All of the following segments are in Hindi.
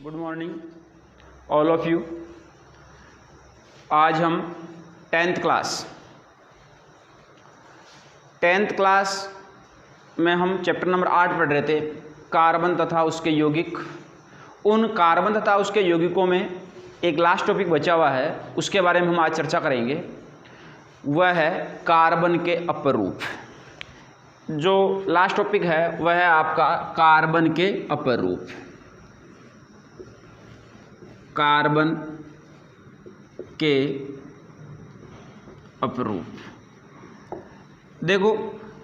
Good morning all of you. आज हम टेंथ क्लास में हम चैप्टर नंबर 8 पढ़ रहे थे, कार्बन तथा उसके यौगिक। उन कार्बन तथा उसके यौगिकों में एक लास्ट टॉपिक बचा हुआ है, उसके बारे में हम आज चर्चा करेंगे। वह है कार्बन के अपरूप। जो लास्ट टॉपिक है वह है आपका कार्बन के अपरूप। कार्बन के अपरूप। देखो,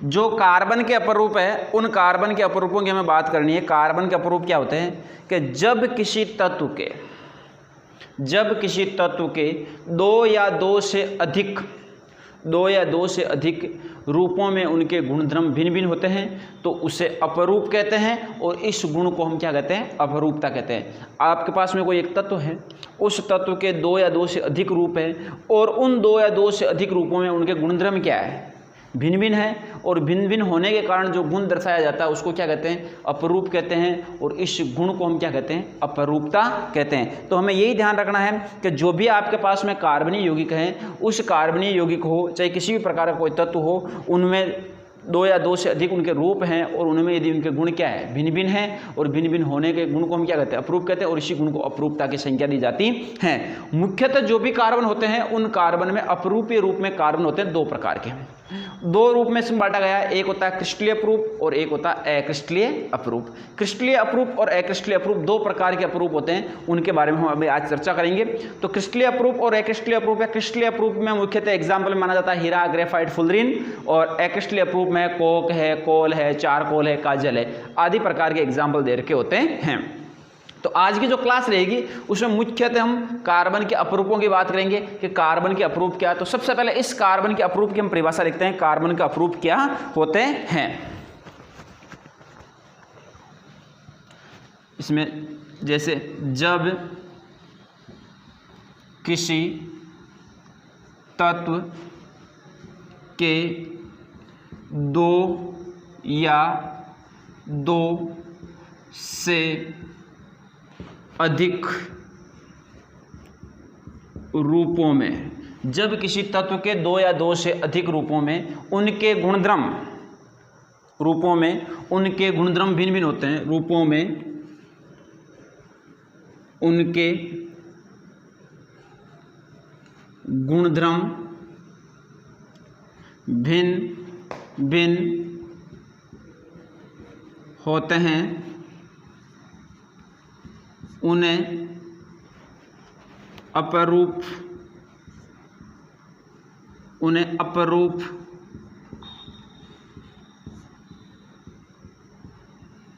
जो कार्बन के अपरूप है उन कार्बन के अपरूपों की हमें बात करनी है। कार्बन के अपरूप क्या होते हैं कि जब किसी तत्व के दो या दो से अधिक रूपों में उनके गुणधर्म भिन्न भिन्न होते हैं तो उसे अपरूप कहते हैं, और इस गुण को हम क्या कहते हैं? अपरूपता कहते हैं। आपके पास में कोई एक तत्व है, उस तत्व के दो या दो से अधिक रूप हैं, और उन दो या दो से अधिक रूपों में उनके गुणधर्म क्या है? भिन्न भिन्न है, और भिन्न भिन्न होने के कारण जो गुण दर्शाया जाता है उसको क्या कहते हैं? अपरूप कहते हैं, और इस गुण को हम क्या कहते हैं? अपरूपता कहते हैं। तो हमें यही ध्यान रखना है कि जो भी आपके पास में कार्बनीय यौगिक हैं, उस कार्बनीय यौगिक हो चाहे किसी भी प्रकार का कोई तत्व हो, उनमें दो या दो से अधिक उनके रूप हैं, और उनमें यदि उनके गुण क्या है? भिन्न भिन्न हैं, और भिन्न भिन्न होने के गुण को हम क्या कहते हैं? अपरूप कहते हैं, और इसी गुण को अपरूपता की संज्ञा दी जाती है। मुख्यतः जो भी कार्बन होते हैं उन कार्बन में अपरूपीय रूप में कार्बन होते हैं दो प्रकार के। दो रूप में इसमें बांटा गया है, एक होता है क्रिस्टलीय अपरूप और एक होता है अक्रिस्टलीय अपरूप। क्रिस्टलीय अपरूप और अक्रिस्टलीय अपरूप दो प्रकार के अपरूप होते हैं, उनके बारे में हम अभी आज चर्चा करेंगे। तो क्रिस्टलीय अपरूप और अक्रिस्टलीय अपरूप है। क्रिस्टलीय अपरूप में मुख्यतः एग्जाम्पल माना जाता है हीरा, ग्रेफाइट, फुलरिन, और अक्रिस्टलीय अपरूप में कोक है, कोल है, चारकोल है, काजल है, आदि प्रकार के एग्जाम्पल दे रखे होते हैं। तो आज की जो क्लास रहेगी उसमें मुख्यतः हम कार्बन के अपरूपों की बात करेंगे कि कार्बन के अपरूप क्या है। तो सबसे पहले इस कार्बन के अपरूप की हम परिभाषा लिखते हैं। कार्बन के अपरूप क्या होते हैं? इसमें जैसे जब किसी तत्व के दो या दो से अधिक रूपों में, जब किसी तत्व के दो या दो से अधिक रूपों में उनके गुणधर्म भिन्न भिन्न होते हैं, रूपों में उनके गुणधर्म भिन्न भिन्न होते हैं, उन्हें अपरूप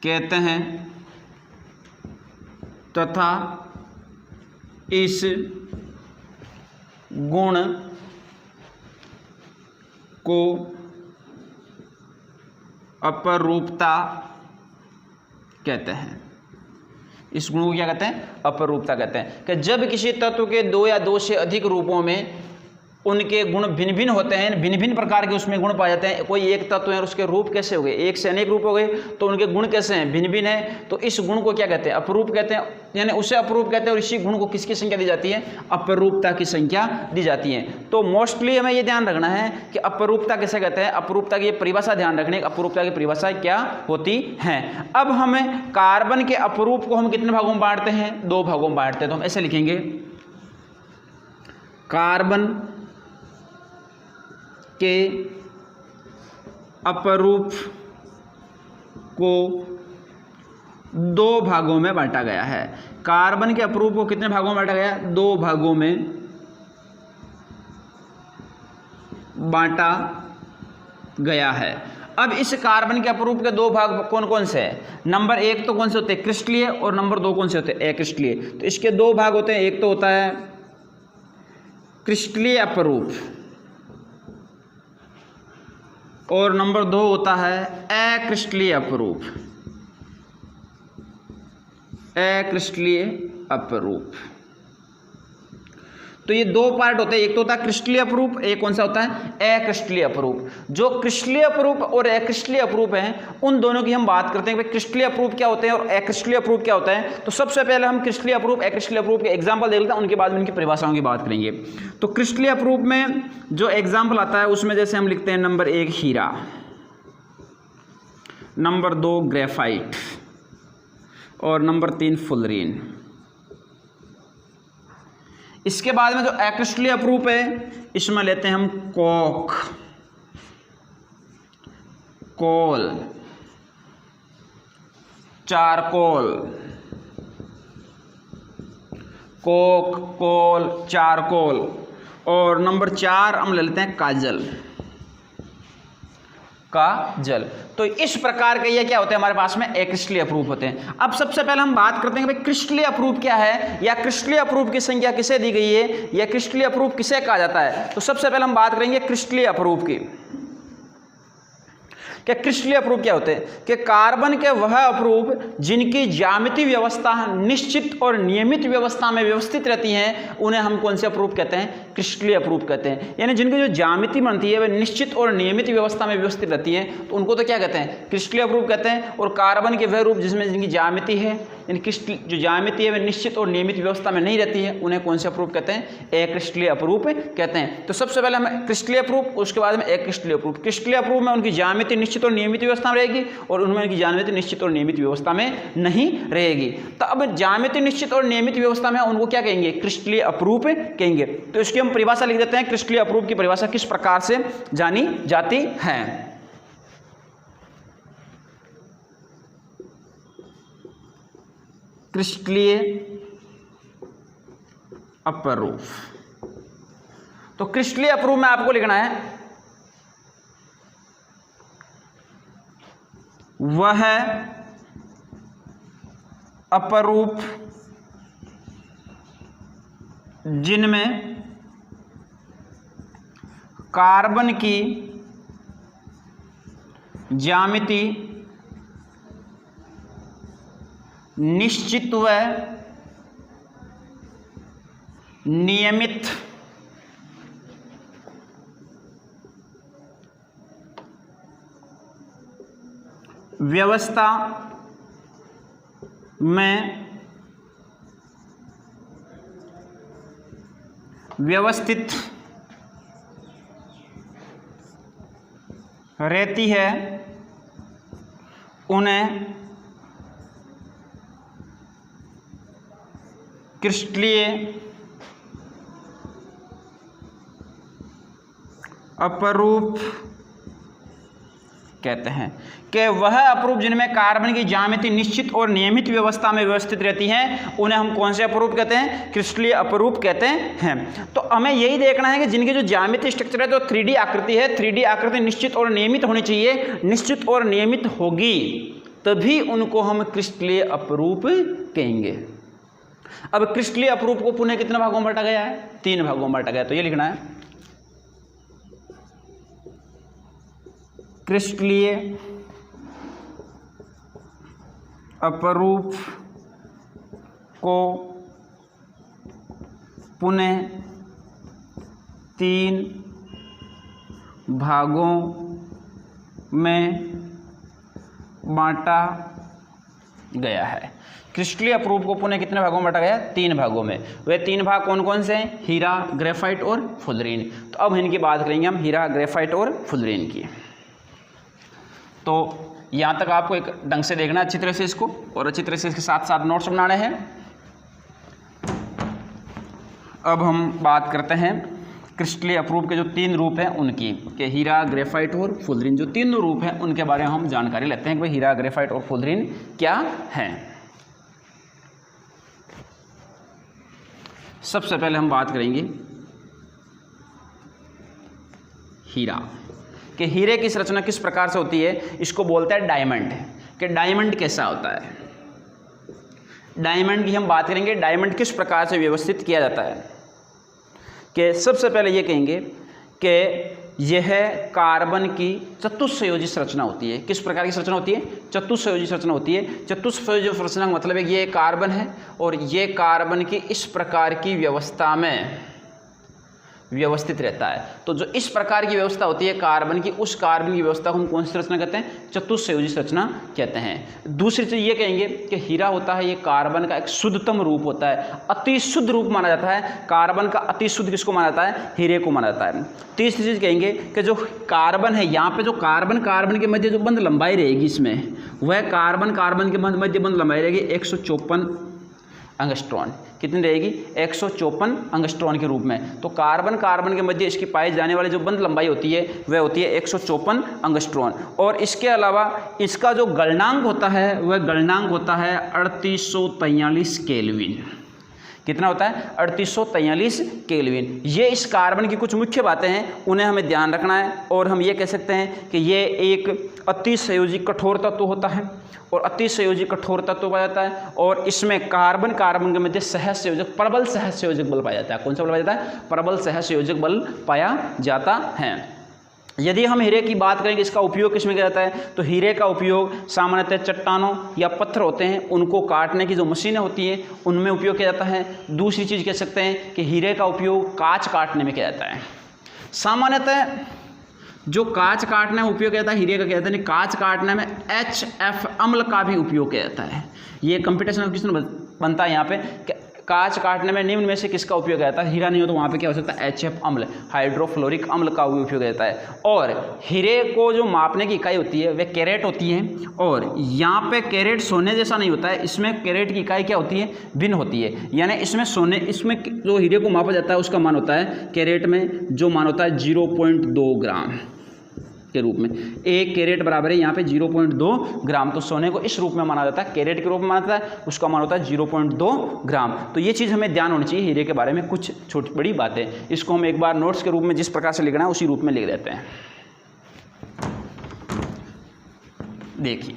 कहते हैं, तथा इस गुण को अपरूपता कहते हैं। इस गुण को क्या कहते हैं? अपरूपता कहते हैं। कि जब किसी तत्व के दो या दो से अधिक रूपों में उनके गुण भिन्न भिन्न होते हैं, भिन्न भिन्न प्रकार के उसमें गुण पाए जाते हैं। कोई एक तत्व है और उसके रूप कैसे हो गए? एक से अनेक रूप हो गए, तो उनके गुण कैसे हैं? भिन्न भिन्न है। तो इस गुण को क्या कहते हैं? अपरूप कहते हैं, यानी उसे अपरूप कहते हैं, और इसी गुण को किसकी संख्या दी जाती है? अपरूपता की संख्या दी जाती है। तो मोस्टली हमें ये ध्यान रखना है कि अपरूपता किसे कहते हैं, अपरूपता की परिभाषा ध्यान रखने, अपरूपता की परिभाषा क्या होती है। अब हमें कार्बन के अपरूप को हम कितने भागों में बांटते हैं? दो भागों में बांटते हैं। तो हम ऐसे लिखेंगे, कार्बन के अपरूप को दो भागों में बांटा गया है। कार्बन के अपरूप को कितने भागों में बांटा गया? दो भागों में बांटा गया है। अब इस कार्बन के अपरूप के दो भाग कौन कौन से हैं? नंबर एक तो कौन से होते हैं? क्रिस्टलीय, और नंबर दो कौन से होते हैं? अक्रिस्टलीय। तो इसके दो भाग होते हैं, एक तो होता है क्रिस्टलीय अपरूप, और नंबर दो होता है अक्रिस्टलीय अपरूप। अक्रिस्टलीय अपरूप। तो ये दो पार्ट होते हैं, एक तो होता है क्रिस्टलीय अपरूप, एक कौन सा होता है अक्रिस्टलीय अपरूप। जो क्रिस्टलीय अपरूप और अक्रिस्टलीय अपरूप हैं उन दोनों की हम बात करते हैं कि क्रिस्टलीय अपरूप क्या होते हैं और अक्रिस्टलीय अपरूप क्या होता है। तो सबसे पहले हम क्रिस्टलीय अपरूप अक्रिस्टलीय अपरूप के एग्जाम्पल देख लेते हैं, उनके बाद में उनकी परिभाषाओं की बात करेंगे। तो क्रिस्टलीय अपरूप में जो एग्जाम्पल आता है उसमें जैसे हम लिखते हैं नंबर 1 हीरा, नंबर 2 ग्रेफाइट और नंबर 3 फुलरीन। इसके बाद में जो अक्रिस्टलीय अपरूप है इसमें लेते हैं हम कोक, कोल, चारकोल, कोक, कोल, चारकोल और नंबर 4 हम ले लेते हैं काजल, काजल। तो इस प्रकार के ये क्या होते हैं हमारे पास में अक्रिस्टलीय अपरूप होते हैं। अब सबसे पहले हम बात करते हैं कि भाई क्रिस्टलीय अपरूप क्या है या क्रिस्टलीय अपरूप की संख्या किसे दी गई है या क्रिस्टलीय अपरूप किसे कहा जाता है। तो सबसे पहले हम बात करेंगे क्रिस्टलीय अपरूप की। कि क्रिस्टलीय अपरूप क्या होते हैं कि कार्बन के वह अपरूप जिनकी ज्यामितीय व्यवस्था निश्चित और नियमित व्यवस्था में व्यवस्थित रहती हैं उन्हें हम कौन से अपरूप कहते हैं, क्रिस्टलीय अपरूप कहते हैं। यानी जिनकी जो ज्यामिति बनती है वह निश्चित और नियमित व्यवस्था में व्यवस्थित रहती है तो उनको तो क्या कहते हैं, क्रिस्टलीय अपरूप कहते हैं। और कार्बन के वह रूप जिसमें जिनकी ज्यामिति है यानी जो ज्यामिति है वह निश्चित और नियमित व्यवस्था में नहीं रहती है उन्हें कौन से अपरूप कहते हैं, अक्रिस्टलीय अपरूप कहते हैं। तो सबसे पहले हम क्रिस्टलीय अपरूप, उसके बाद में अक्रिस्टलीय अपरूप। क्रिस्टलीय अपरूप में उनकी ज्यामिति निश्चित और नियमित व्यवस्था में रहेगी और उनमें उनकी ज्यामिति निश्चित और नियमित व्यवस्था में नहीं रहेगी। तो अब ज्यामिति निश्चित और नियमित व्यवस्था में उनको क्या कहेंगे, क्रिस्टलीय अपरूप कहेंगे। तो इसकी हम परिभाषा लिख देते हैं, क्रिस्टलीय अपरूप की परिभाषा किस प्रकार से जानी जाती है। क्रिस्टलीय अपरूप, तो क्रिस्टलीय अपरूप में आपको लिखना है वह अपरूप जिनमें कार्बन की ज्यामिति निश्चित व नियमित व्यवस्था में व्यवस्थित रहती है उन्हें क्रिस्टलीय अपरूप कहते हैं। कि वह अपरूप जिनमें कार्बन की ज्यामिति निश्चित और नियमित व्यवस्था में व्यवस्थित रहती हैं उन्हें हम कौन से अपरूप कहते हैं, क्रिस्टलीय अपरूप कहते हैं। तो हमें यही देखना है कि जिनकी जो ज्यामिति स्ट्रक्चर है तो 3D आकृति है, 3D आकृति निश्चित और नियमित होनी चाहिए, निश्चित और नियमित होगी तभी उनको हम क्रिस्टलीय अपरूप कहेंगे। अब क्रिस्टलीय अपरूप को पुनः कितने भागों में बांटा गया है, 3 भागों में बांटा गया। तो ये लिखना है क्रिस्टलीय अपरूप को पुनः 3 भागों में बांटा गया है। क्रिस्टलीय अपरूप को पुनः कितने भागों में बांटा गया, 3 भागों में। वे 3 भाग कौन कौन से हैं, हीरा, ग्रेफाइट और फुलरीन। तो अब इनकी बात करेंगे हम हीरा, ग्रेफाइट और फुलरीन की। तो यहाँ तक आपको एक ढंग से देखना है अच्छी तरह से इसको, और अच्छी तरह से इसके साथ साथ नोट्स बनाने हैं। अब हम बात करते हैं क्रिस्टलीय अपरूप के जो 3 रूप हैं उनकी, कि हीरा, ग्रेफाइट और फुलरीन। जो 3 रूप हैं उनके बारे में हम जानकारी लेते हैं कि भाई हीरा, ग्रेफाइट और फुलरीन क्या हैं। सबसे पहले हम बात करेंगे हीरा, कि हीरे की संरचना किस प्रकार से होती है। इसको बोलते हैं डायमंड। कि डायमंड कैसा होता है, डायमंड की हम बात करेंगे। डायमंड किस प्रकार से व्यवस्थित किया जाता है, कि सबसे पहले ये कहेंगे कि यह कार्बन की चतुस्संयोजी संरचना होती है। किस प्रकार की संरचना होती है, चतुस्संयोजी संरचना होती है। चतुस्संयोजी संरचना का मतलब है कि ये कार्बन है और ये कार्बन की इस प्रकार की व्यवस्था में व्यवस्थित रहता है। तो जो इस प्रकार की व्यवस्था होती है कार्बन की, उस कार्बन की व्यवस्था को हम कौन सी संरचना कहते हैं? चतुस्संयोजी संरचना कहते हैं। दूसरी चीज ये कहेंगे कि हीरा होता है ये कार्बन का एक शुद्धतम रूप होता है, अति शुद्ध रूप माना जाता है। कार्बन का अति शुद्ध किसको माना जाता है? हीरे को माना जाता है। तीसरी चीज कहेंगे कि जो कार्बन है यहाँ पे, जो कार्बन के मध्य जो बंध लंबाई रहेगी इसमें, वह कार्बन के मध्य बंध लंबाई रहेगी 154 एंगस्ट्रॉन। कितनी रहेगी? 154 एंगस्ट्रॉन के रूप में। तो कार्बन के मध्य इसकी पाई जाने वाली जो बंध लंबाई होती है वह होती है 154 एंगस्ट्रॉन। और इसके अलावा इसका जो गलनांक होता है वह गलनांक होता है 3843 केल्विन। कितना होता है? 3843 केल्विन। ये इस कार्बन की कुछ मुख्य बातें हैं, उन्हें हमें ध्यान रखना है। और हम ये कह सकते हैं कि ये एक अतिसंयोजी कठोर तत्व होता है और अतिसंयोजी कठोर तत्व पाया जाता है। और इसमें कार्बन के मध्य सहसंयोजक प्रबल सहसंयोजक बल पाया जाता है। कौन सा बल पाया जाता है? प्रबल सहसंयोजक बल पाया जाता है। यदि हम हीरे की बात करेंगे, इसका उपयोग किसमें किया जाता है? तो हीरे का उपयोग सामान्यतः चट्टानों या पत्थर होते हैं उनको काटने की जो मशीनें होती हैं उनमें उपयोग किया जाता है। दूसरी चीज़ कह सकते हैं कि हीरे का उपयोग कांच काटने में किया जाता है। सामान्यतः जो कांच काटने में उपयोग किया जाता है हीरे का, कहते हैं कांच काटने में HF अम्ल का भी उपयोग किया जाता है। ये कंप्यूटेशनल क्वेश्चन बनता है यहाँ पे कि कांच काटने में निम्न में से किसका उपयोग किया जाता है? हीरा नहीं हो तो वहाँ पे क्या हो सकता है? HF अम्ल, हाइड्रोफ्लोरिक अम्ल का भी उपयोग किया जाता है। और हीरे को जो मापने की इकाई होती है वह कैरेट होती है। और यहाँ पे कैरेट सोने जैसा नहीं होता है, इसमें कैरेट की इकाई क्या होती है? भिन्न होती है। यानी इसमें जो हीरे को मापा जाता है उसका मान होता है कैरेट में, जो मान होता है 0.2 ग्राम के रूप में। एक कैरेट बराबर है यहाँ पे 0.2 ग्राम। तो सोने को इस रूप में माना जाता है, कैरेट के रूप में माना जाता है, उसका मान होता है 0.2 ग्राम। तो ये चीज़ हमें ध्यान होनी चाहिए हीरे के बारे में, कुछ छोटी बड़ी बातें। इसको हम एक बार नोट्स के रूप में जिस प्रकार से लिखना है उसी रूप में लिख देते हैं। देखिए,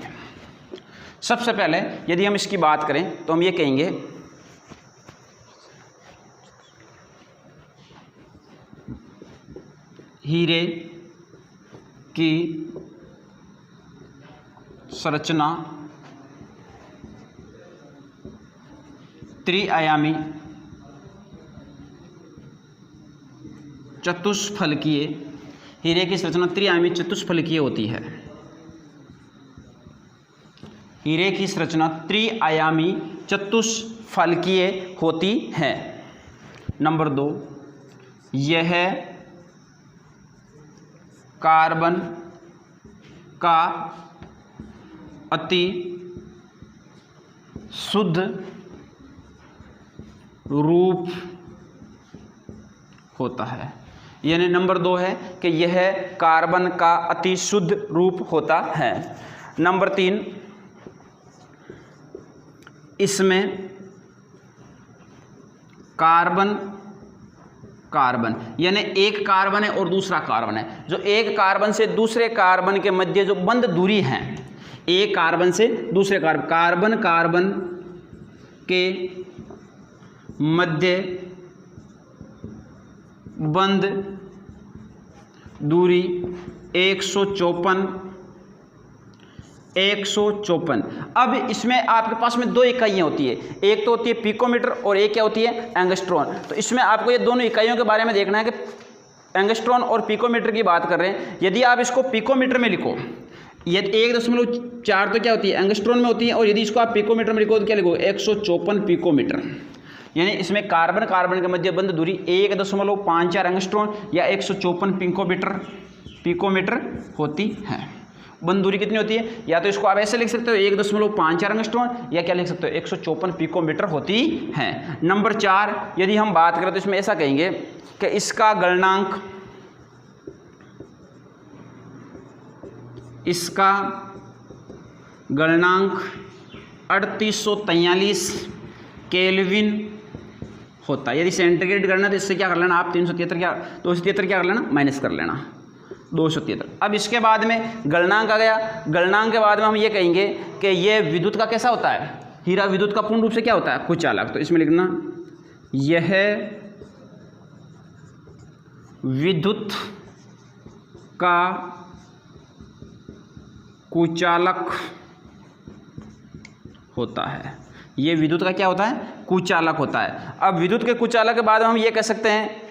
सबसे पहले यदि हम इसकी बात करें तो हम ये कहेंगे हीरे की संरचना त्रिआयामी चतुष्फलकीय, हीरे की संरचना त्रिआयामी चतुष्फलकीय होती है। हीरे की संरचना त्रिआयामी चतुष्फलकीय होती है। नंबर 2, यह कार्बन का अति शुद्ध रूप होता है। यानी नंबर 2 है कि यह कार्बन का अति शुद्ध रूप होता है। नंबर 3, इसमें कार्बन यानी एक कार्बन है और दूसरा कार्बन है। जो एक कार्बन से दूसरे कार्बन के मध्य जो बंध दूरी है, एक कार्बन से दूसरे कार्बन के मध्य बंध दूरी 154। अब इसमें आपके पास में 2 इकाइयाँ होती है, एक तो होती है पिकोमीटर और एक क्या होती है? एंगस्ट्रॉन। तो इसमें आपको ये दोनों इकाइयों के बारे में देखना है कि एंगस्ट्रॉन और पिकोमीटर की बात कर रहे हैं। यदि आप इसको पिकोमीटर में लिखो, ये 1.4 तो क्या होती है? एंगस्ट्रॉन में होती है। और यदि इसको आप पिकोमीटर में लिखो तो क्या लिखो? 154 पिकोमीटर। यानी इसमें कार्बन के मध्य बंध दूरी 1.54 एंगस्ट्रॉन या 154 पिकोमीटर होती है। बंध दूरी कितनी होती है? या तो इसको आप ऐसे लिख सकते हो 1.54 एंगस्ट्रॉन, या क्या लिख सकते हो 154 पिकोमीटर होती है। नंबर 4, यदि हम बात करें तो इसमें ऐसा कहेंगे कि इसका गलनांक 3843 केल्विन होता है। यदि सेंटीग्रेड करना तो इससे क्या कर लेना आप 273 क्या कर लेना? माइनस कर लेना 273। अब इसके बाद में गलनांक आ गया। गलनांक के बाद में हम ये कहेंगे कि ये विद्युत का कैसा होता है? हीरा विद्युत का पूर्ण रूप से क्या होता है? कुचालक। तो इसमें लिखना यह विद्युत का कुचालक होता है। ये विद्युत का क्या होता है? कुचालक होता है। अब विद्युत के कुचालक के बाद हम ये कह सकते हैं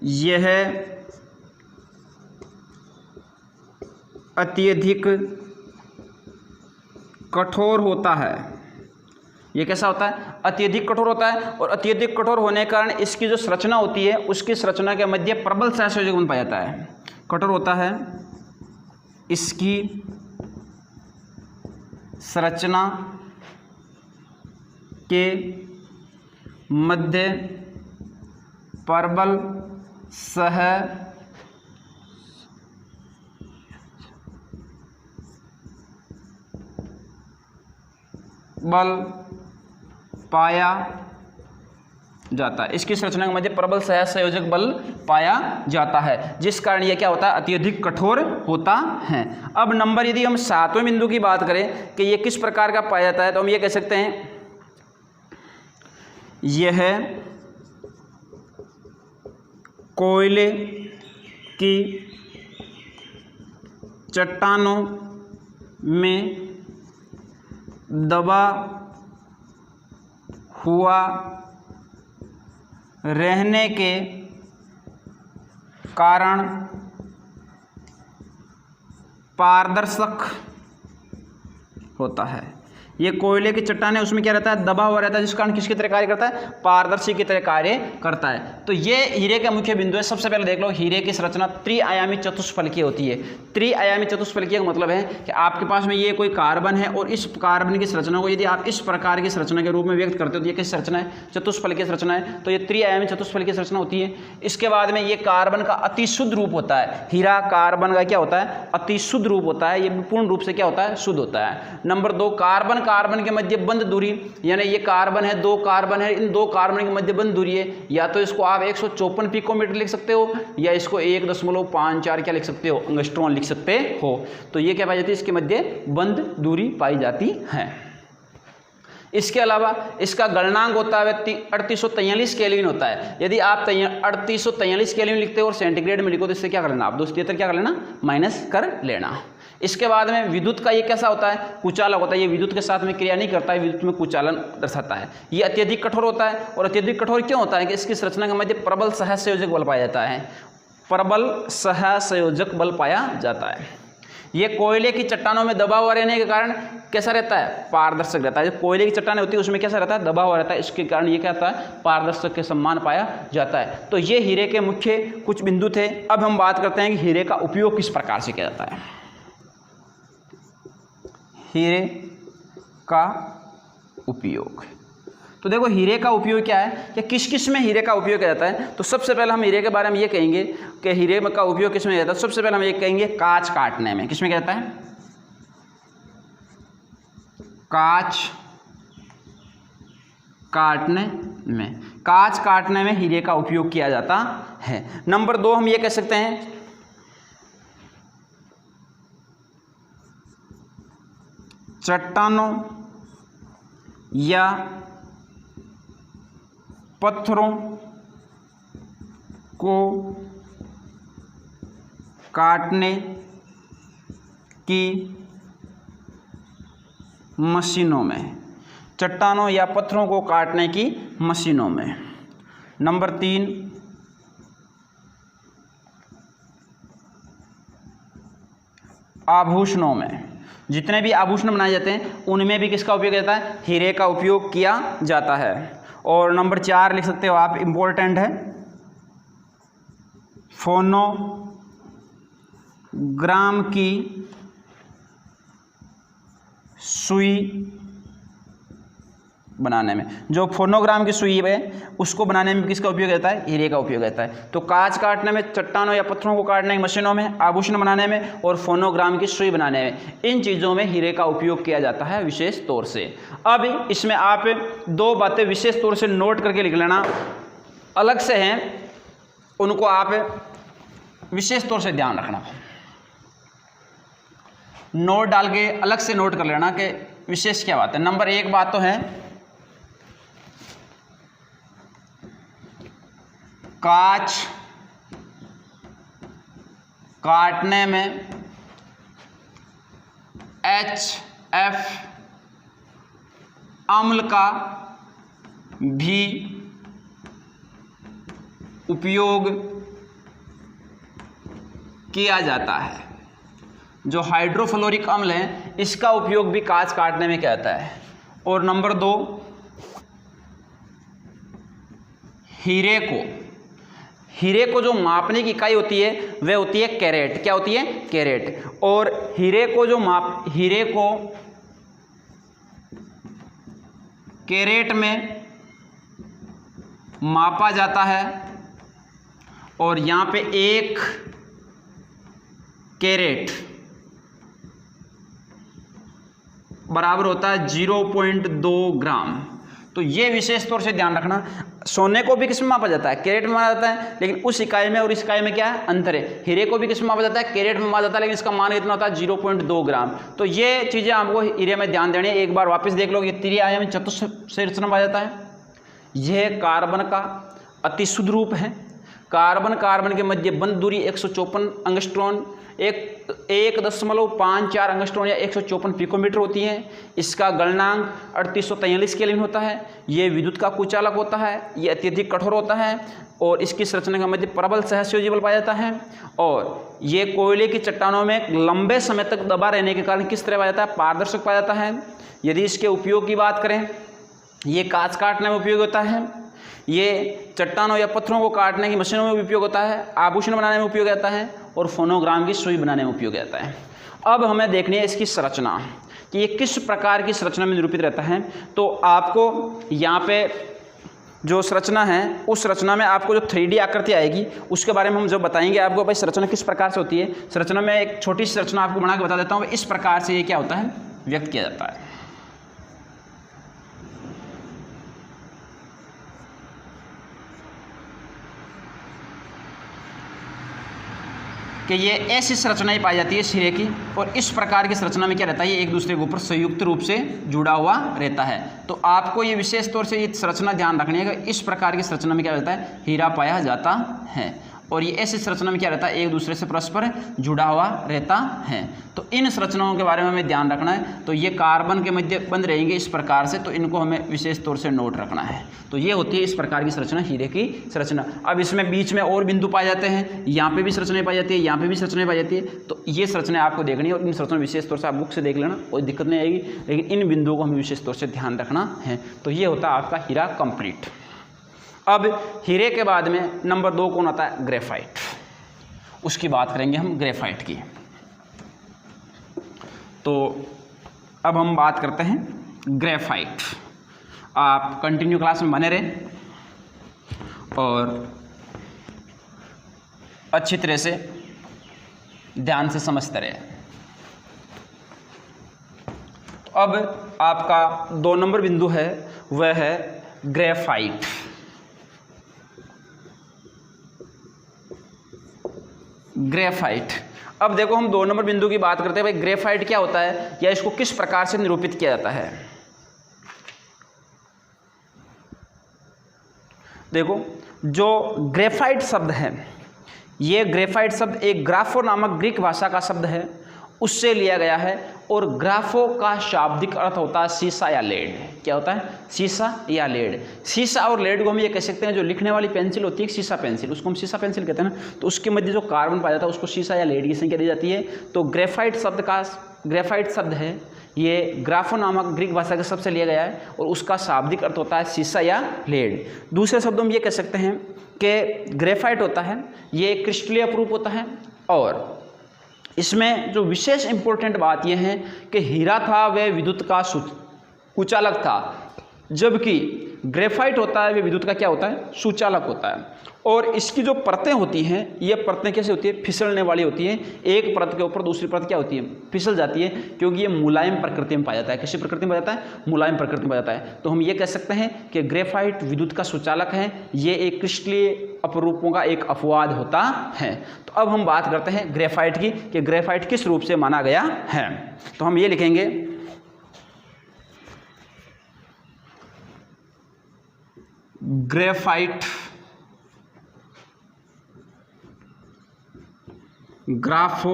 यह अत्यधिक कठोर होता है। ये कैसा होता है? अत्यधिक कठोर होता है, और अत्यधिक कठोर होने के कारण इसकी जो संरचना होती है उसकी संरचना के मध्य प्रबल सहसंयोजक बन पाया जाता है। कठोर होता है, इसकी संरचना के मध्य प्रबल सह बल पाया जाता है। इसकी संरचना के मध्य प्रबल सहसंयोजक बल पाया जाता है, जिस कारण यह क्या होता है? अत्यधिक कठोर होता है। अब नंबर यदि हम 7वें बिंदु की बात करें कि यह किस प्रकार का पाया जाता है, तो हम ये कह सकते हैं यह कोयले की चट्टानों में दबा हुआ रहने के कारण पारदर्शक होता है। ये कोयले की चट्टान है, उसमें क्या रहता है? दबा हुआ रहता है, जिस कारण किसकी तरह कार्य करता है? पारदर्शी की तरह कार्य करता है। तो ये हीरे का मुख्य बिंदु है। सबसे पहले देख लो, हीरे की संरचना त्रिआयामी चतुष्फलकीय होती है। त्रिआयामी चतुष्फलकीय का मतलब है कि आपके पास में ये कोई कार्बन है, और इस कार्बन की संरचना को यदि आप इस प्रकार की संरचना के रूप में व्यक्त करते हो तो ये कैसी संरचना है? चतुष्फलकीय संरचना है। तो ये त्रिआयामी चतुष्फलकीय संरचना होती है। इसके बाद में ये कार्बन का अति शुद्ध रूप होता है। हीरा कार्बन का क्या होता है? अति शुद्ध रूप होता है। ये पूर्ण रूप से क्या होता है? शुद्ध होता है। नंबर 2, कार्बन कार्बन के मध्य बंध दूरी, यानी ये कार्बन है, 2 कार्बन है, इन 2 कार्बन के मध्य बंध दूरी है। या तो इसको आप 154 पिकोमीटर लिख सकते हो, या इसको 1.54 क्या लिख सकते हो? एंगस्ट्रॉन लिख सकते हो। तो ये क्या पाई जाती है? इसके मध्य बंध दूरी पाई जाती है। इसके अलावा इसका गलनांक होता है 3843 केल्विन होता है। यदि आप 3843 केल्विन लिखते हो और सेंटीग्रेड में लिखो तो इससे क्या कर लेना? आप 273 क्या कर लेना? माइनस कर लेना। इसके बाद में विद्युत का ये कैसा होता है? कुचालक होता है। ये विद्युत के साथ में क्रिया नहीं करता है, विद्युत में कुचालन दर्शाता है। ये अत्यधिक कठोर होता है, और अत्यधिक कठोर क्यों होता है? कि इसकी संरचना के मध्य प्रबल सहसंयोजक बल पाया जाता है। प्रबल सहसंयोजक बल पाया जाता है। ये कोयले की चट्टानों में दबा हुआ रहने के कारण कैसा रहता है? पारदर्शक रहता है। जो कोयले की चट्टानें होती है उसमें कैसा रहता है? दबा हुआ रहता है। इसके कारण ये क्या होता है? पारदर्शक के समान पाया जाता है। तो ये हीरे के मुख्य कुछ बिंदु थे। अब हम बात करते हैं कि हीरे का उपयोग किस प्रकार से किया जाता है। हीरे का उपयोग, तो देखो हीरे का उपयोग क्या है, या किस किस में हीरे का उपयोग किया जाता है। तो सबसे पहले हम हीरे के बारे में ये कहेंगे कि हीरे का उपयोग किस में जाता है। सबसे पहले हम ये कहेंगे कांच काटने में। किस में क्या जाता है? कांच काटने में। कांच काटने में हीरे का उपयोग किया जाता है। नंबर 2 हम ये कह सकते हैं चट्टानों या पत्थरों को काटने की मशीनों में। चट्टानों या पत्थरों को काटने की मशीनों में। नंबर 3, आभूषणों में। जितने भी आभूषण बनाए जाते हैं उनमें भी किसका उपयोग जाता है? हीरे का उपयोग किया जाता है। और नंबर 4 लिख सकते हो आप, इम्पोर्टेंट है, फोनोग्राम की सुई बनाने में। जो फोनोग्राम की सुई है उसको बनाने में किसका उपयोग रहता है? हीरे का उपयोग रहता है। तो कांच काटने में, चट्टानों या पत्थरों को काटने की मशीनों में, आभूषण बनाने में और फोनोग्राम की सुई बनाने में, इन चीज़ों में हीरे का उपयोग किया जाता है विशेष तौर से। अब इसमें आप 2 बातें विशेष तौर से नोट करके लिख लेना, अलग से हैं, उनको आप विशेष तौर से ध्यान रखना। नोट डाल के अलग से नोट कर लेना कि विशेष क्या बात है। नंबर 1 बात तो है कांच काटने में HF अम्ल का भी उपयोग किया जाता है। जो हाइड्रोफ्लोरिक अम्ल है इसका उपयोग भी कांच काटने में किया जाता है। और नंबर 2, हीरे को जो मापने की इकाई होती है वह होती है कैरेट। क्या होती है? कैरेट। और हीरे को कैरेट में मापा जाता है और यहाँ पे 1 कैरेट बराबर होता है 0.2 ग्राम। तो ये विशेष तौर से ध्यान रखना। सोने को भी किस में मापा जाता है? कैरेट में मापा जाता है, लेकिन उस इकाई में और इस इकाई में क्या है? अंतर है। हीरे को भी किस में मापा जाता है? कैरेट में मापा जाता है, लेकिन इसका मान कितना होता है? 0.2 ग्राम। तो ये चीज़ें आपको हीरे में ध्यान देनी है। एक बार वापस देख लो, ये त्रिआयामी चतुष्फलक में आ जाता है। यह कार्बन का अति शुद्ध रूप है। कार्बन के मध्य बंध दूरी 154 एंगस्ट्रॉन, 1.54 एंगस्ट्रॉन या 154 पिकोमीटर होती है। इसका गलनांक 3843 केल्विन होता है। ये विद्युत का कुचालक होता है। ये अत्यधिक कठोर होता है और इसकी संरचना के मध्य प्रबल सहसंयोजी बल पाया जाता है। और ये कोयले की चट्टानों में लंबे समय तक दबा रहने के कारण किस तरह पाया जाता है? पारदर्शक पाया जाता है। यदि इसके उपयोग की बात करें, ये कांच काटने में उपयोग होता है, ये चट्टानों या पत्थरों को काटने की मशीनों में उपयोग होता है, आभूषण बनाने में उपयोग आता है और फोनोग्राम की सुई बनाने में उपयोग आता है। अब हमें देखनी है इसकी संरचना कि ये किस प्रकार की संरचना में निरूपित रहता है। तो आपको यहाँ पे जो संरचना है उस संरचना में आपको जो 3D आकृति आएगी उसके बारे में हम जो बताएंगे आपको, भाई संरचना किस प्रकार से होती है। संरचना में एक छोटी सी संरचना आपको बना के बता देता हूँ। इस प्रकार से ये क्या होता है? व्यक्त किया जाता है। कि ये ऐसी संरचना ही पाई जाती है हीरे की, और इस प्रकार की संरचना में क्या रहता है? ये एक दूसरे के ऊपर संयुक्त रूप से जुड़ा हुआ रहता है। तो आपको ये विशेष तौर से ये संरचना ध्यान रखनी है कि इस प्रकार की संरचना में क्या रहता है? हीरा पाया जाता है। और ये ऐसी संरचना में क्या रहता है? एक दूसरे से परस्पर जुड़ा हुआ रहता है। तो इन संरचनाओं के बारे में हमें ध्यान रखना है। तो ये कार्बन के मध्य बंद रहेंगे इस प्रकार से, तो इनको हमें विशेष तौर से नोट रखना है। तो ये होती है इस प्रकार की संरचना, हीरे की संरचना। अब इसमें बीच में और बिंदु पाए जाते हैं, यहाँ पे भी संरचनाएं पाई जाती है, यहाँ पे भी संरचनाएं पाई जाती है। तो ये संरचनाएं आपको देखनी है और इन संरचना विशेष तौर से आप बुक से देख लेना, कोई दिक्कत नहीं आएगी, लेकिन इन बिंदुओं को हमें विशेष तौर से ध्यान रखना है। तो ये होता है आपका हीरा कंप्लीट। अब हीरे के बाद में नंबर 2 कौन आता है? ग्रेफाइट। उसकी बात करेंगे हम ग्रेफाइट की। तो अब हम बात करते हैं ग्रेफाइट। आप कंटिन्यू क्लास में बने रहें और अच्छी तरह से ध्यान से समझते रहें। अब आपका 2 नंबर बिंदु है, वह है ग्रेफाइट। ग्रेफाइट। अब देखो हम 2 नंबर बिंदु की बात करते हैं, भाई ग्रेफाइट क्या होता है या इसको किस प्रकार से निरूपित किया जाता है। देखो जो ग्रेफाइट शब्द है, ये ग्रेफाइट शब्द एक ग्राफो नामक ग्रीक भाषा का शब्द है, उससे लिया गया है। और ग्राफो का शाब्दिक अर्थ होता है शीशा या लेड। क्या होता है? शीशा या लेड। शीशा और लेड को हम ये कह सकते हैं, जो लिखने वाली पेंसिल होती है शीशा पेंसिल, उसको हम शीशा पेंसिल कहते हैं ना। तो उसके मध्य जो कार्बन पाया जाता है उसको शीशा या लेड की संख्या दी जाती है। तो ग्रेफाइट शब्द है, ये ग्राफो नामक ग्रीक भाषा के शब्द से लिया गया है और उसका शाब्दिक अर्थ होता है शीशा या लेड। दूसरे शब्दों में ये कह सकते हैं कि ग्रेफाइट होता है ये क्रिस्टलीय अपरूप होता है। और इसमें जो विशेष इंपॉर्टेंट बात यह है कि हीरा था वह विद्युत का कुचालक था, जबकि ग्रेफाइट होता है वह विद्युत का क्या होता है? सुचालक होता है। और इसकी जो परतें होती हैं, ये परतें कैसे होती है? फिसलने वाली होती हैं। एक परत के ऊपर दूसरी परत क्या होती है? फिसल जाती है, क्योंकि ये मुलायम प्रकृति में पाया जाता है। कैसी प्रकृति में पाया जाता है? मुलायम प्रकृति में पाया जाता है। तो हम ये कह सकते हैं कि ग्रेफाइट विद्युत का सुचालक है। ये एक क्रिस्टलीय अपरूपों का एक अपवाद होता है। तो अब हम बात करते हैं ग्रेफाइट की, कि ग्रेफाइट किस रूप से माना गया है। तो हम ये लिखेंगे ग्रेफाइट ग्राफो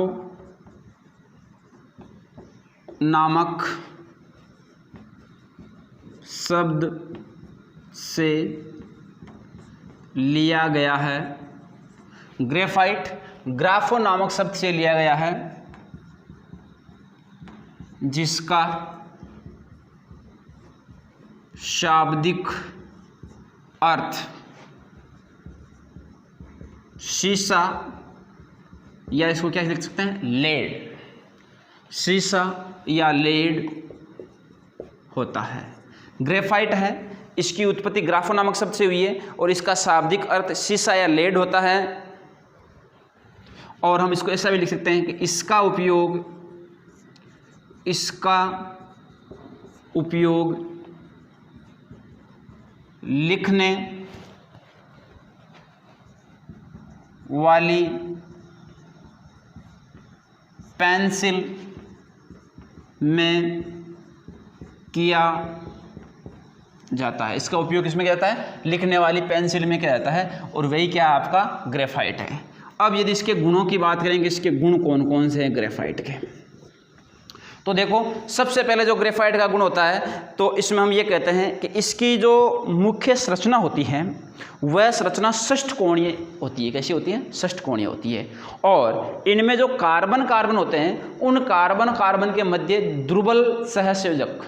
नामक शब्द से लिया गया है। ग्रेफाइट ग्राफो नामक शब्द से लिया गया है, जिसका शाब्दिक अर्थ शीशा, या इसको क्या लिख सकते हैं, लेड, शीशा या लेड होता है। ग्रेफाइट है, इसकी उत्पत्ति ग्राफो नामक शब्द से हुई है और इसका शाब्दिक अर्थ शीशा या लेड होता है। और हम इसको ऐसा भी लिख सकते हैं कि इसका उपयोग लिखने वाली पेंसिल में किया जाता है। इसका उपयोग किसमें किया जाता है, लिखने वाली पेंसिल में किया जाता है, और वही क्या आपका ग्रेफाइट है। अब यदि इसके गुणों की बात करेंगे, इसके गुण कौन कौन से हैं ग्रेफाइट के, तो देखो सबसे पहले जो ग्रेफाइट का गुण होता है, तो इसमें हम ये कहते हैं कि इसकी जो मुख्य संरचना होती है वह संरचना षष्ठकोणीय होती है। कैसी होती है, षष्ठकोणीय होती है। और इनमें जो कार्बन होते हैं, उन कार्बन के मध्य दुर्बल सहसंयोजक,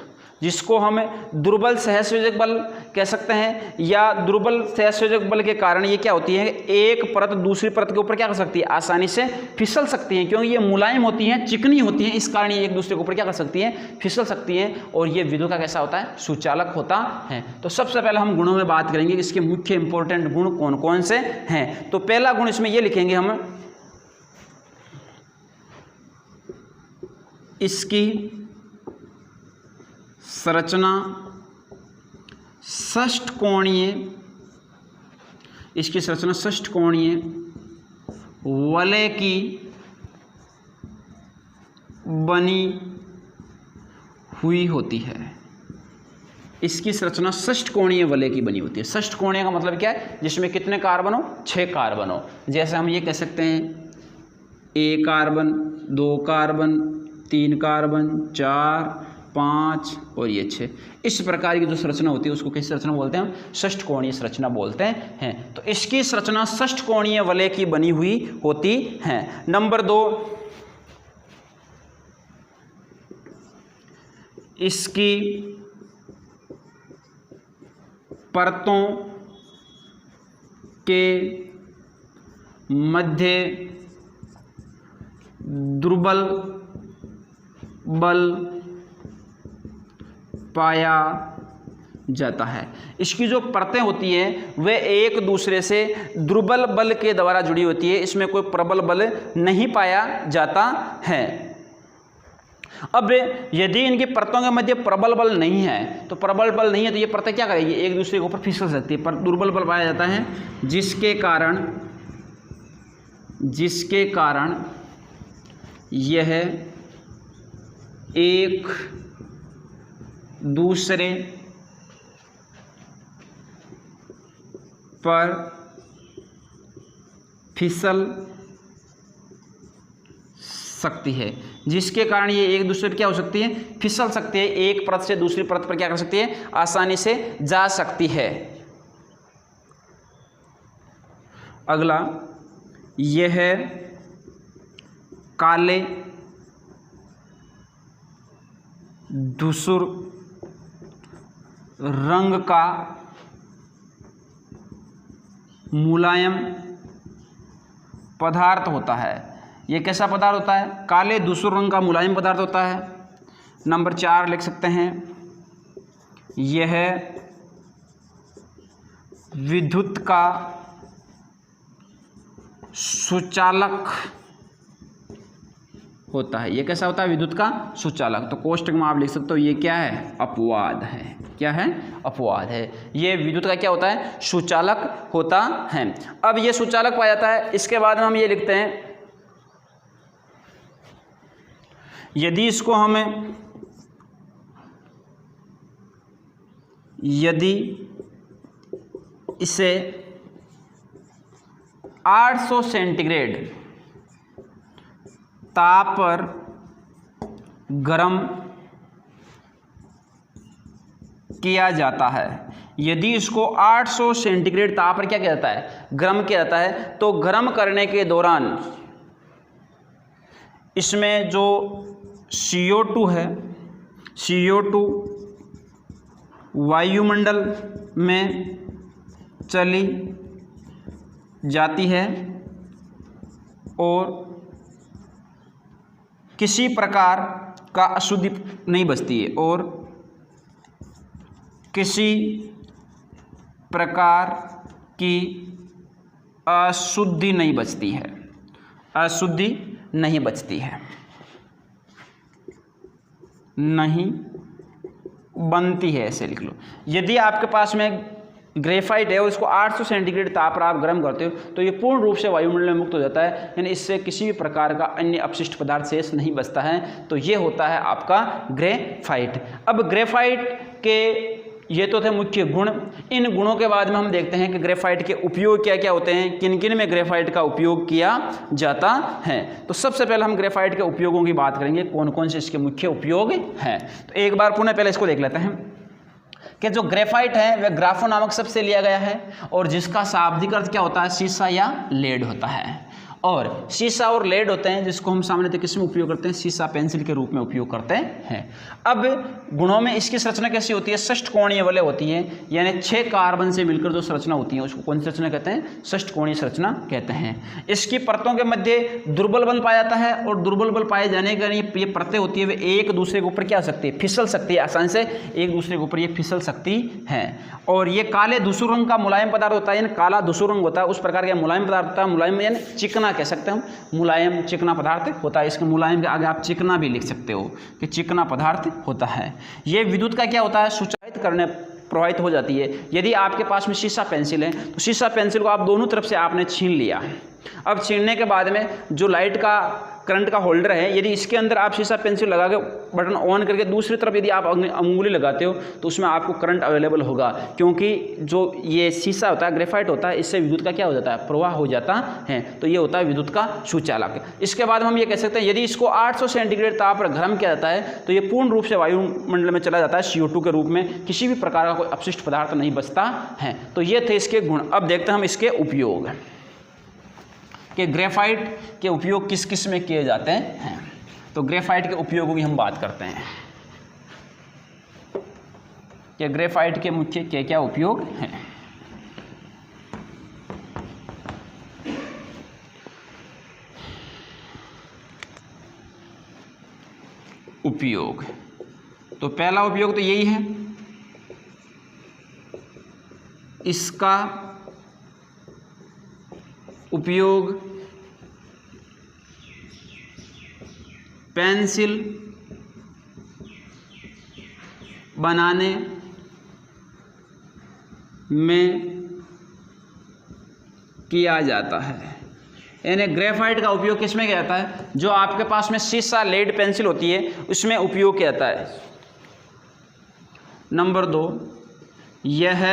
जिसको हम दुर्बल सहसंयोजक बल कह सकते हैं, या दुर्बल सहसंयोजक बल के कारण ये क्या होती है, एक परत दूसरी परत के ऊपर क्या कर सकती है, आसानी से फिसल सकती हैं, क्योंकि ये मुलायम होती हैं, चिकनी होती हैं, इस कारण ये एक दूसरे के ऊपर क्या कर सकती हैं, फिसल सकती हैं। और ये विद्युत का कैसा होता है, सुचालक होता है। तो सबसे पहले हम गुणों में बात करेंगे कि इसके मुख्य इंपॉर्टेंट गुण कौन कौन से हैं। तो पहला गुण इसमें ये लिखेंगे हम, इसकी संरचना षष्ठकोणीय, इसकी संरचना षष्ठकोणीय वलय की बनी हुई होती है। इसकी संरचना षष्ठकोणीय वलय की बनी होती है। षष्ठकोणीय का मतलब क्या है, जिसमें कितने कार्बन हो, 6 कार्बन हो। जैसे हम ये कह सकते हैं 1 कार्बन, 2 कार्बन, 3 कार्बन, 4, 5 और ये 6। इस प्रकार की जो संरचना होती है उसको किस संरचना बोलते हैं, हम षष्ठकोणीय संरचना बोलते हैं। तो इसकी संरचना षष्ठकोणीय वलय की बनी हुई होती है। नंबर 2, इसकी परतों के मध्य दुर्बल बल पाया जाता है। इसकी जो परतें होती हैं वे एक दूसरे से दुर्बल बल के द्वारा जुड़ी होती है, इसमें कोई प्रबल बल नहीं पाया जाता है। अब यदि इनकी परतों के मध्य प्रबल बल नहीं है, तो प्रबल बल नहीं है तो ये परतें क्या करेगी, एक दूसरे के ऊपर फिसल सकती है, पर दुर्बल बल पाया जाता है, जिसके कारण यह एक दूसरे पर फिसल सकती है, जिसके कारण ये एक दूसरे पर क्या हो सकती है, फिसल सकती है, एक परत से दूसरी परत पर क्या कर सकती है, आसानी से जा सकती है। अगला यह काले धूसर रंग का मुलायम पदार्थ होता है। ये कैसा पदार्थ होता है, काले धूसर रंग का मुलायम पदार्थ होता है। नंबर 4 लिख सकते हैं, यह विद्युत का सुचालक होता है। ये कैसा होता है, विद्युत का सुचालक। तो कोष्टक में आप लिख सकते हो ये क्या है, अपवाद है। क्या है, अपवाद है। ये विद्युत का क्या होता है, सुचालक होता है। अब ये सुचालक पाया जाता है। इसके बाद में हम ये लिखते हैं, यदि इसको हमें इसे 800 सेंटीग्रेड ताप पर गर्म किया जाता है, यदि इसको 800 सेंटीग्रेड ताप पर क्या किया जाता है, गर्म किया जाता है, तो गर्म करने के दौरान इसमें जो CO2 है, CO2 वायुमंडल में चली जाती है और किसी प्रकार का अशुद्धि नहीं बचती है, और किसी प्रकार की अशुद्धि नहीं बचती है, अशुद्धि नहीं बचती है, नहीं बनती है, ऐसे लिख लो। यदि आपके पास में ग्रेफाइट है और इसको 800 सेंटीग्रेड ताप पर आप गर्म करते हो तो ये पूर्ण रूप से वायुमंडल में मुक्त हो जाता है, यानी इससे किसी भी प्रकार का अन्य अपशिष्ट पदार्थ शेष नहीं बचता है। तो ये होता है आपका ग्रेफाइट। अब ग्रेफाइट के ये तो थे मुख्य गुण। इन गुणों के बाद में हम देखते हैं कि ग्रेफाइट के उपयोग क्या क्या होते हैं, किन किन में ग्रेफाइट का उपयोग किया जाता है। तो सबसे पहले हम ग्रेफाइट के उपयोगों की बात करेंगे, कौन कौन से इसके मुख्य उपयोग हैं। तो एक बार पुनः पहले इसको देख लेते हैं कि जो ग्रेफाइट है वह ग्राफो नामक शब्द से लिया गया है, और जिसका शाब्दिक अर्थ क्या होता है, शीशा या लेड होता है। और शीशा और लेड होते हैं जिसको हम सामान्यतः किस में उपयोग करते हैं, शीशा पेंसिल के रूप में उपयोग करते हैं। अब गुणों में इसकी संरचना कैसी होती है, षष्ठकोणीय वलय होती है, यानी 6 कार्बन से मिलकर जो संरचना होती है उसको कौन सी संरचना कहते हैं, षष्ठकोणीय संरचना कहते हैं। इसकी परतों के मध्य दुर्बल बल पाया जाता है, और दुर्बल बल पाए जाने के लिए ये परतें होती है वे एक दूसरे के ऊपर क्या हो सकती है, फिसल सकती है, आसानी से एक दूसरे के ऊपर ये फिसल सकती है। और ये काले धूसर रंग का मुलायम पदार्थ होता है, यानी काला धूसर रंग होता है, उस प्रकार का मुलायम पदार्थ होता है। मुलायम यानी चिकना कह सकते हैं हम, मुलायम चिकना पदार्थ होता है। इसके मुलायम के आगे आप चिकना भी लिख सकते हो कि चिकना पदार्थ होता है। ये विद्युत का क्या होता है, सुचालित करने प्रवाहित हो जाती है। यदि आपके पास में शीशा पेंसिल है तो शीशा पेंसिल को आप दोनों तरफ से आपने छीन लिया। अब छीनने के बाद में जो लाइट का करंट का होल्डर है, यदि इसके अंदर आप शीशा पेंसिल लगा के बटन ऑन करके दूसरी तरफ यदि आप अंगुली लगाते हो तो उसमें आपको करंट अवेलेबल होगा, क्योंकि जो ये शीशा होता है, ग्रेफाइट होता है, इससे विद्युत का क्या हो जाता है, प्रवाह हो जाता है। तो ये होता है विद्युत का सुचालक। इसके बाद हम ये कह सकते हैं यदि इसको 800 सेंटीग्रेड ताप पर गर्म किया जाता है तो ये पूर्ण रूप से वायुमंडल में चला जाता है CO2 के रूप में, किसी भी प्रकार का कोई अपशिष्ट पदार्थ नहीं बचता है। तो ये थे इसके गुण। अब देखते हैं हम इसके उपयोग कि ग्रेफाइट के उपयोग किस किस में किए जाते हैं। तो ग्रेफाइट के उपयोगों की हम बात करते हैं कि ग्रेफाइट के मुख्य क्या क्या उपयोग हैं। उपयोग तो पहला उपयोग तो यही है, इसका उपयोग पेंसिल बनाने में किया जाता है। यानी ग्रेफाइट का उपयोग किस में किया जाता है, जो आपके पास में शीशा लेड पेंसिल होती है उसमें उपयोग किया जाता है। नंबर 2, यह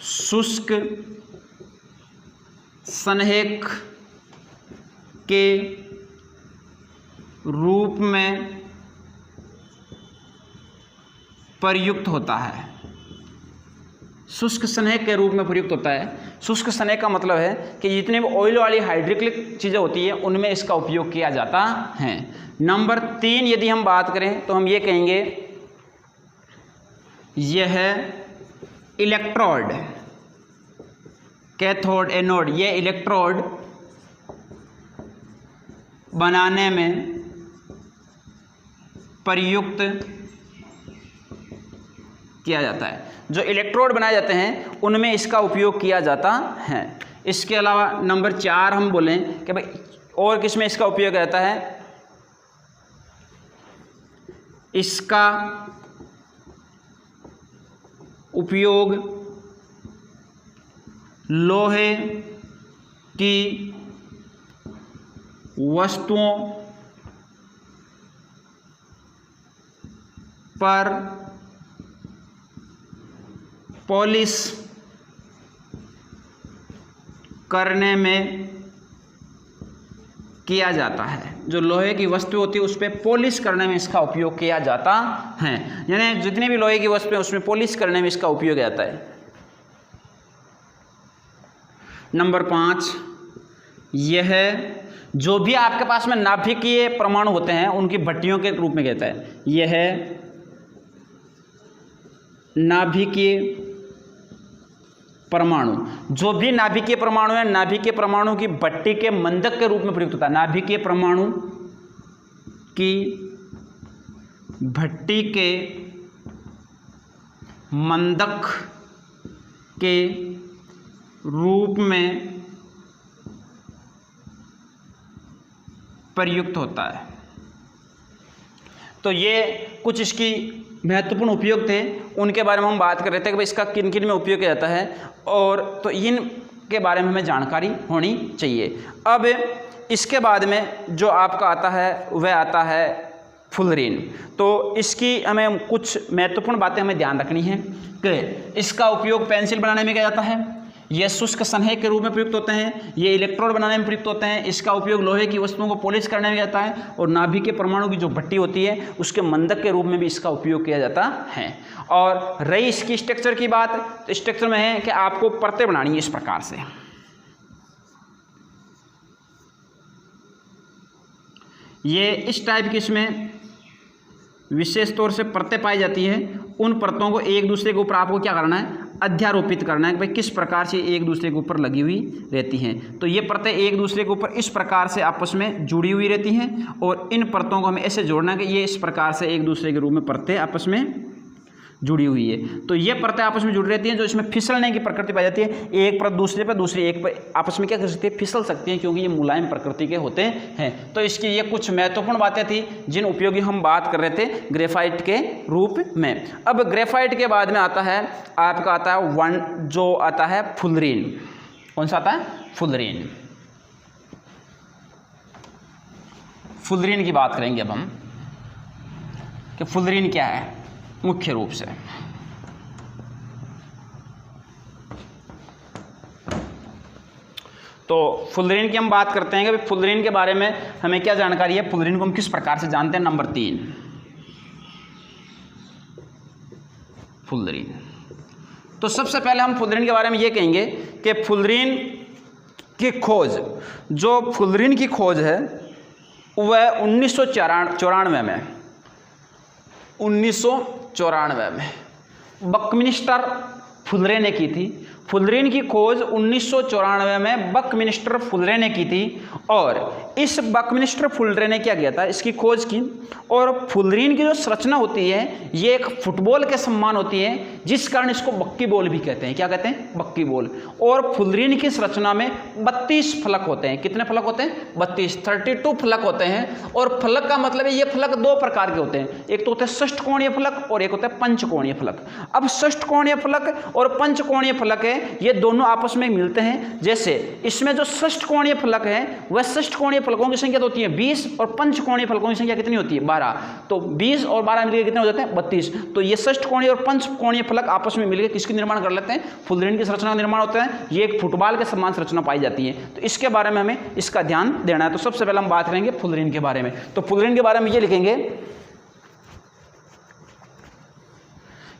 शुष्क संहेक के रूप में प्रयुक्त होता है। शुष्क स्नेहक के रूप में प्रयुक्त होता है। शुष्क स्नेहक का मतलब है कि जितने भी ऑयल वाली हाइड्रोक्लिक चीज़ें होती हैं उनमें इसका उपयोग किया जाता है। नंबर 3 यदि हम बात करें तो हम ये कहेंगे यह इलेक्ट्रोड, कैथोड एनोड, ये इलेक्ट्रोड बनाने में प्रयुक्त किया जाता है। जो इलेक्ट्रोड बनाए जाते हैं उनमें इसका उपयोग किया जाता है। इसके अलावा नंबर 4 हम बोलें कि भाई और किस में इसका उपयोग रहता है, इसका उपयोग लोहे की वस्तुओं पर पॉलिश करने में किया जाता है। जो लोहे की वस्तु होती है उस पर पॉलिश करने में इसका उपयोग किया जाता है। यानी जितनी भी लोहे की वस्तु है उसमें पॉलिश करने में इसका उपयोग जाता है। नंबर 5, यह जो भी आपके पास में नाभिकीय परमाणु होते हैं उनकी भट्टियों के रूप में कहता है। यह नाभिकीय परमाणु, जो भी नाभिकीय परमाणु है, नाभिकीय परमाणु की भट्टी के मंदक के रूप में प्रयुक्त होता है। नाभिकीय परमाणु की भट्टी के मंदक के रूप में प्रयुक्त होता है। तो ये कुछ इसकी महत्वपूर्ण उपयोग थे, उनके बारे में हम बात कर रहे थे कि भाई इसका किन किन में उपयोग किया जाता है, और तो इन के बारे में हमें जानकारी होनी चाहिए। अब इसके बाद में जो आपका आता है वह आता है फुलरीन। तो इसकी हमें कुछ महत्वपूर्ण बातें हमें ध्यान रखनी है कि इसका उपयोग पेंसिल बनाने में किया जाता है, ये शुष्क सनहे के रूप में प्रयुक्त होते हैं, ये इलेक्ट्रोड बनाने में प्रयुक्त होते हैं, इसका उपयोग लोहे की वस्तुओं को पॉलिश करने में जाता है, और नाभिकीय परमाणु की जो भट्टी होती है उसके मंदक के रूप में भी इसका उपयोग किया जाता है। और रही इसकी स्ट्रक्चर की बात, तो स्ट्रक्चर में है कि आपको परतें बनानी है इस प्रकार से। ये इस टाइप की इसमें विशेष तौर से परतें पाई जाती है। उन परतों को एक दूसरे के ऊपर आपको क्या करना है, अध्यारोपित करना है कि भाई किस प्रकार से एक दूसरे के ऊपर लगी हुई रहती हैं। तो ये परतें एक दूसरे के ऊपर इस प्रकार से आपस में जुड़ी हुई रहती हैं, और इन परतों को हमें ऐसे जोड़ना है कि ये इस प्रकार से एक दूसरे के रूप में परतें आपस में जुड़ी हुई है। तो ये परतें आपस में जुड़ी रहती हैं, जो इसमें फिसलने की प्रकृति पाई जाती है। एक परत दूसरे पर, दूसरी एक पर आपस में क्या कर सकती है, फिसल सकती हैं, क्योंकि ये मुलायम प्रकृति के होते हैं। तो इसकी ये कुछ महत्वपूर्ण बातें थी जिन उपयोगी हम बात कर रहे थे ग्रेफाइट के रूप में। अब ग्रेफाइट के बाद में आता है आपका आता है जो आता है फुलरीन। कौन सा आता है, फुलरीन। फुलरीन की बात करेंगे अब हम कि फुलरीन क्या है मुख्य रूप से। तो फुलरीन की हम बात करते हैं कि फुलरीन के बारे में हमें क्या जानकारी है, फुलरीन को हम किस प्रकार से जानते हैं। Number 3, fullerene. तो सबसे पहले हम फुलरीन के बारे में ये कहेंगे कि फुलरीन की खोज, जो फुलरीन की खोज है वह 1994 में बकमिंस्टर फुलरे ने की थी। फुलरीन की खोज 1994 में बकमिंस्टर फुलरे ने की थी, और इस बकमिंस्टर फुलरे ने क्या किया था, इसकी खोज की। और फुलरीन की जो संरचना होती है ये एक फुटबॉल के समान होती है, जिस कारण इसको बक्की बॉल भी कहते हैं। क्या कहते हैं, बक्की बॉल। और फुलरीन की संरचना में 32 फलक होते हैं। कितने फलक होते हैं, 32 फलक होते हैं। और फलक का मतलब है ये फलक दो प्रकार के होते हैं, एक तो होते हैं षष्ठकोणीय फलक और एक होता है पंचकोणीय फलक। अब षष्ठकोणीय फलक और पंचकोणीय फलक है, ये दोनों आपस में मिलते हैं। जैसे इसमें जो षष्ठकोणीय फलक है वह षष्ठकोणीय फलकों की संख्या होती है 20, और पंचकोणीय फलकों की संख्या कितनी होती है, 12। तो 20 और 12 मिलकर कितने हो जाते हैं, 32। तो ये षष्ठकोणीय और पंचकोणीय फलक आपस में मिलकर किसकी निर्माण कर लेते हैं, फुलरीन की संरचना का निर्माण होता है। ये एक फुटबॉल के समान संरचना पाई जाती है। तो इसके बारे में हमें इसका ध्यान देना है। तो सबसे पहले हम बात करेंगे फुलरीन के बारे में। तो फुलरीन के बारे में ये लिखेंगे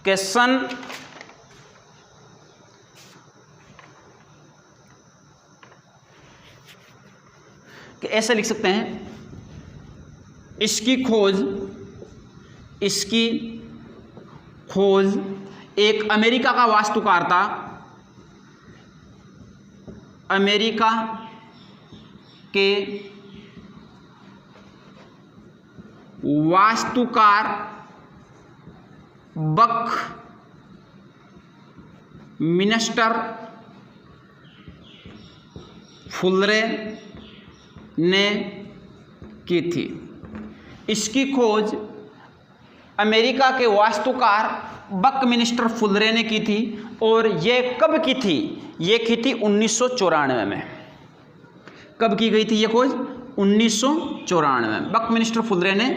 कि सन 'ऐसे लिख सकते हैं, इसकी खोज एक अमेरिका का वास्तुकार था। अमेरिका के वास्तुकार बकमिंस्टर फुलरे ने की थी। इसकी खोज अमेरिका के वास्तुकार बकमिंस्टर फुलरे ने की थी। और ये कब की थी, ये की थी 1994 में। कब की गई थी ये खोज, 1994 में। बकमिंस्टर फुलरे ने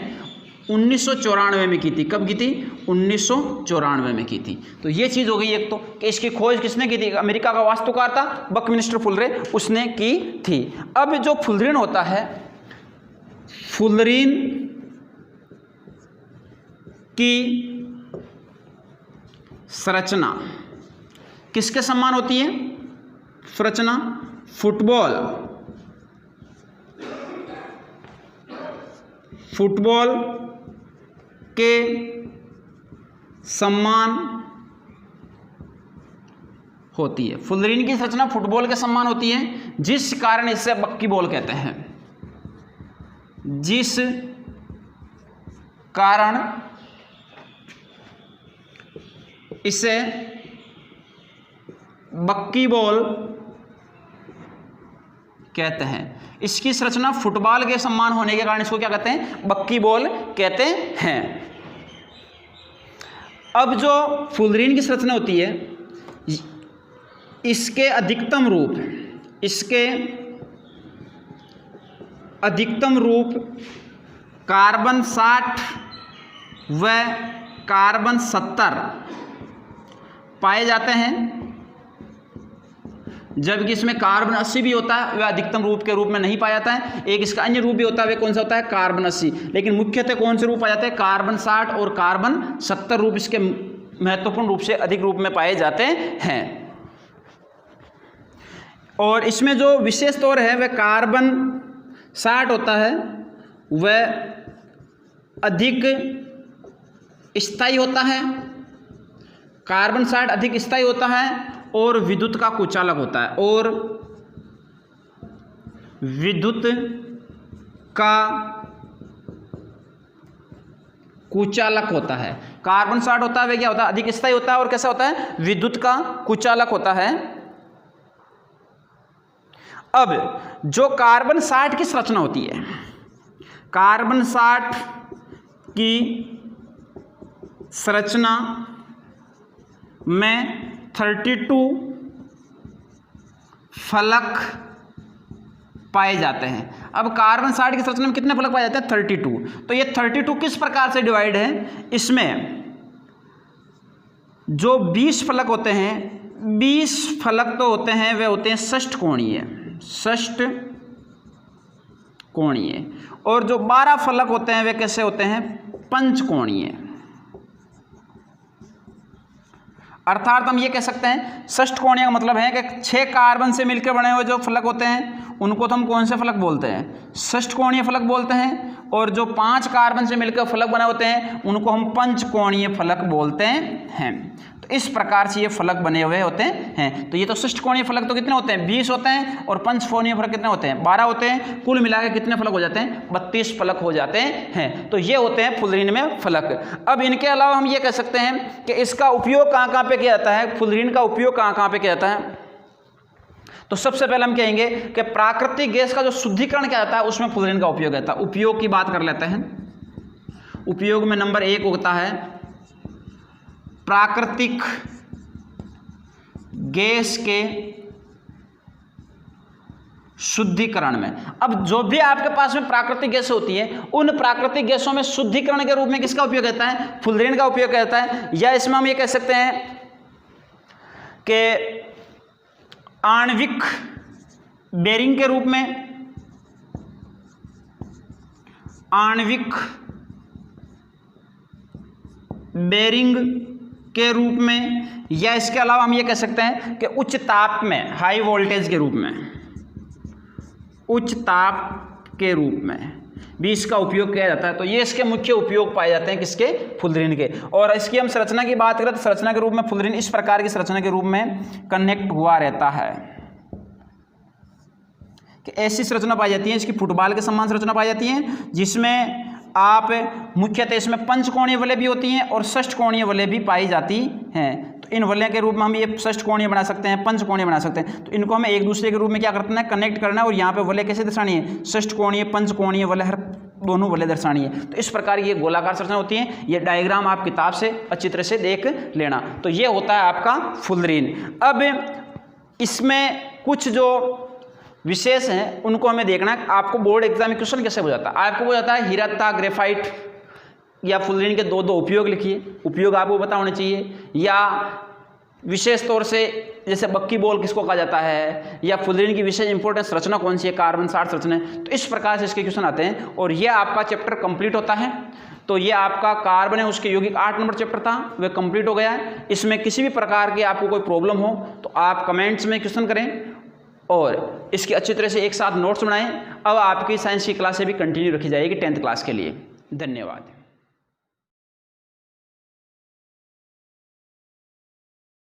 1994 में की थी। कब की थी, 1994 में की थी। तो ये चीज़ हो गई एक तो कि इसकी खोज किसने की थी, अमेरिका का वास्तुकार था बकमिंस्टर फुलरे, उसने की थी। अब जो फुलरीन होता है, फुलरीन की संरचना किसके समान होती है, संरचना फुटबॉल फुटबॉल के समान होती है। फुलरिन की संरचना फुटबॉल के समान होती है, जिस कारण इसे बक्की बॉल कहते हैं। जिस कारण इसे बक्की बॉल कहते हैं। इसकी संरचना फुटबॉल के समान होने के कारण इसको क्या कहते हैं? बक्की बॉल कहते हैं। अब जो फुलरिन की संरचना होती है, इसके अधिकतम रूप कार्बन 60 व कार्बन 70 पाए जाते हैं, जबकि इसमें कार्बन 80 भी होता है, वह अधिकतम रूप के रूप में नहीं पाया जाता है। एक इसका अन्य रूप भी होता है, वह कौन सा होता है? कार्बन 80। लेकिन मुख्यतः कौन से रूप पाए जाते हैं? कार्बन 60 और कार्बन 70 रूप इसके महत्वपूर्ण रूप से अधिक रूप में पाए जाते हैं। और इसमें जो विशेष तौर है वह कार्बन 60 होता है, वह अधिक स्थायी होता है। कार्बन 60 अधिक स्थायी होता है और विद्युत का कुचालक होता है। और विद्युत का कुचालक होता है। कार्बन 60 होता है, वह क्या होता है? अधिक स्थायी होता है और कैसा होता है? विद्युत का कुचालक होता है। अब जो कार्बन 60 की संरचना होती है, कार्बन 60 की संरचना में 32 फलक पाए जाते हैं। अब कार्बन 60 की संरचना में कितने फलक पाए जाते हैं? 32। तो ये 32 किस प्रकार से डिवाइड है? इसमें जो 20 फलक होते हैं, 20 फलक तो होते हैं, वे होते हैं षष्ठकोणीय, और जो 12 फलक होते हैं वे कैसे होते हैं? पंचकोणीय। अर्थात हम ये कह सकते हैं षष्ठकोणीय का मतलब है कि 6 कार्बन से मिलकर बने हुए जो फलक होते हैं उनको तो हम कौन से फलक बोलते हैं? षष्ठकोणीय फलक बोलते हैं। और जो 5 कार्बन से मिलकर फलक बने होते हैं उनको हम पंचकोणीय फलक बोलते हैं। तो इस प्रकार से ये फलक बने हुए होते हैं। तो ये तो षष्ठकोणीय फलक तो कितने होते हैं? 20 होते हैं। और पंचकोणीय फलक कितने होते हैं? 12 होते हैं। कुल मिलाकर कितने फलक हो जाते हैं? 32 फलक हो जाते हैं। तो ये होते हैं फुलरिन में फलक। अब इनके अलावा हम ये कह सकते हैं कि इसका उपयोग कहाँ कहाँ पे किया जाता है? फुलरिन का उपयोग कहाँ कहाँ पे किया जाता है? तो सबसे पहले हम कहेंगे कि प्राकृतिक गैस का जो शुद्धिकरण किया जाता है उसमें फुलरिन का उपयोग होता है। उपयोग की बात कर लेते हैं। उपयोग में नंबर 1 होता है प्राकृतिक गैस के शुद्धिकरण में। अब जो भी आपके पास में प्राकृतिक गैस होती है, उन प्राकृतिक गैसों में शुद्धिकरण के रूप में किसका उपयोग होता है? फुलरिन का उपयोग होता है। या इसमें हम ये कह सकते हैं कि आणविक बेरिंग के रूप में, आणविक बेरिंग के रूप में, या इसके अलावा हम ये कह सकते हैं कि उच्च ताप में, हाई वोल्टेज के रूप में, उच्च ताप के रूप में भी इसका उपयोग किया जाता है। तो ये इसके मुख्य उपयोग पाए जाते हैं किसके? फुलरिन के। और इसकी हम संरचना की बात करें तो संरचना के रूप में फुलरिन इस प्रकार की संरचना के रूप में कनेक्ट हुआ रहता है कि ऐसी संरचना पाई जाती है, इसकी फुटबॉल के समान संरचना पाई जाती है, जिसमें आप मुख्यतः इसमें पंचकोणीय वलय भी होती हैं और षष्ठकोणीय वलय भी पाई जाती हैं। तो इन वलय के रूप में हम ये षष्ठकोणीय बना सकते हैं, पंचकोणीय बना सकते हैं। तो इनको हमें एक दूसरे के रूप में क्या करना है? कनेक्ट करना है। और यहाँ पे वलय कैसे दर्शानी है? षष्ठकोणीय, पंचकोणीय वलय, हर दोनों वलय दर्शानी है। तो इस प्रकार ये गोलाकार संरचना होती है। ये डायग्राम आप किताब से अच्छी तरह से देख लेना। तो ये होता है आपका फुलरिन। अब इसमें कुछ जो विशेष हैं उनको हमें देखना है। आपको बोर्ड एग्जाम में क्वेश्चन कैसे हो जाता है? आपको हो जाता है हीरा तथा ग्रेफाइट या फुलरिन के 2 उपयोग लिखिए। उपयोग आपको पता होने चाहिए। या विशेष तौर से जैसे बक्की बॉल किसको कहा जाता है, या फुलरिन की विशेष इंपॉर्टेंस रचना कौन सी है? कार्बन 60 रचना। तो इस प्रकार से इसके क्वेश्चन आते हैं और ये आपका चैप्टर कंप्लीट होता है। तो ये आपका कार्बन है, उसके यौगिक 8 नंबर चैप्टर था, वह कंप्लीट हो गया है। इसमें किसी भी प्रकार की आपको कोई प्रॉब्लम हो तो आप कमेंट्स में क्वेश्चन करें और इसकी अच्छी तरह से एक साथ नोट्स बनाएं। अब आपकी साइंस की क्लासें भी कंटिन्यू रखी जाएगी 10th क्लास के लिए। धन्यवाद।